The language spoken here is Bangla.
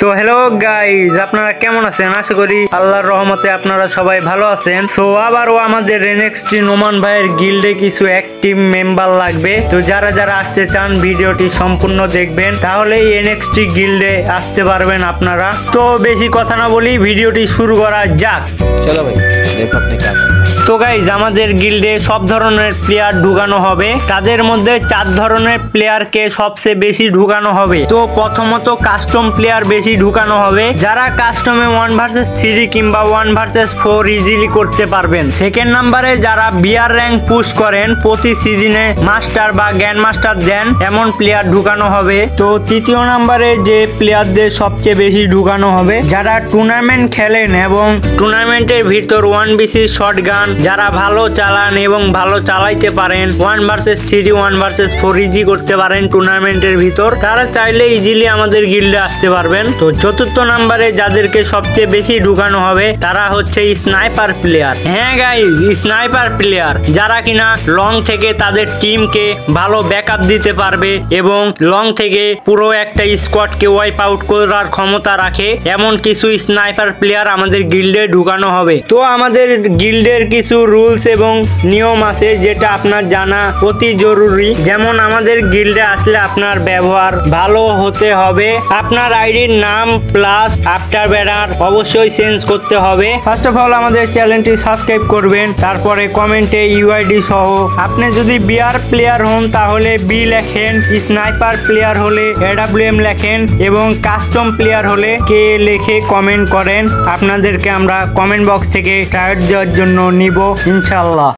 তো হ্যালো গাইজ, আপনারা কেমন আছেন? আশা করি আল্লাহর রহমতে আপনারা সবাই ভালো আছেন। সো আবারও আমাদের এনএক্সটি নোমান ভাইয়ের গিল্ডে কিছু অ্যাক্টিভ মেম্বার লাগবে। তো যারা যারা আসতে চান ভিডিওটি সম্পূর্ণ দেখবেন, তাহলেই এনএক্সটি গিল্ডে আসতে পারবেন আপনারা। তো বেশি কথা না বলি, ভিডিওটি শুরু করা যাক। चलो भाई देखो अपने क्या करना है। তো গাইজ, আমাদের গিল্ডে সব ধরনের প্লেয়ার ঢুকানো হবে। তাদের মধ্যে 4 ধরনের প্লেয়ারকে সবচেয়ে বেশি ঢুকানো হবে। তো প্রথমত কাস্টম প্লেয়ার বেশি ঢুকানো হবে, যারা কাস্টমে 1 vs 3 কিংবা 1 vs 4 ইজিলি করতে পারবেন। সেকেন্ড নাম্বারে যারা বিআর র্যাঙ্ক পুশ করেন, প্রতি সিজনে মাস্টার বা গ্র্যান্ড মাস্টার দেন, এমন প্লেয়ার ঢুকানো হবে। তো তৃতীয় নাম্বারে যে প্লেয়ারদের সবচেয়ে বেশি ঢুকানো হবে, যারা টুর্নামেন্ট খেলেন এবং টুর্নামেন্টের ভিতর 1vc শটগান যারা ভালো চালান এবং ভালো চালাইতে পারেন, 1 vs 3 1 vs 4 ইজি করতে পারেন টুর্নামেন্টের ভিতর, তারা চাইলে ইজিলি আমাদের গিল্ডে আসতে পারবেন। তো চতুর্থ নাম্বারে যাদেরকে সবচেয়ে বেশি ঢুকানো হবে, তারা হচ্ছে স্নাইপার প্লেয়ার। হ্যাঁ গাইজ, স্নাইপার প্লেয়ার যারা কিনা লং থেকে তাদের টিমকে ভালো ব্যাকআপ দিতে পারবে এবং লং থেকে পুরো একটা স্কোয়াডকে ওয়াইপ আউট করার ক্ষমতা রাখে, এমন কিছু স্নাইপার প্লেয়ার আমাদের গিল্ডে ঢুকানো হবে। তো আমাদের গিল্ডের কিছু রুলস এবং নিয়ম আছে যেটা আপনার জানা অতি জরুরি। যেমন আমাদের গিল্ডে আসলে আপনার ব্যবহার ভালো হতে হবে, আপনার আইডির নাম প্লাস আফটার ব্যানার অবশ্যই চেঞ্জ করতে হবে। ফার্স্ট অফ অল আমাদের চ্যানেলটি সাবস্ক্রাইব করবেন, তারপরে কমেন্টে ইউআইডি সহ। আপনি যদি বিআর প্লেয়ার হন তাহলে বি লেখেন, স্নাইপার প্লেয়ার হলে এডব্লিউএম লেখেন এবং কাস্টম প্লেয়ার হলে কে লিখে কমেন্ট করেন। আপনাদেরকে আমরা কমেন্ট বক্স থেকে টায়ার দেওয়ার জন্য নিব ইনশাল্লাহ।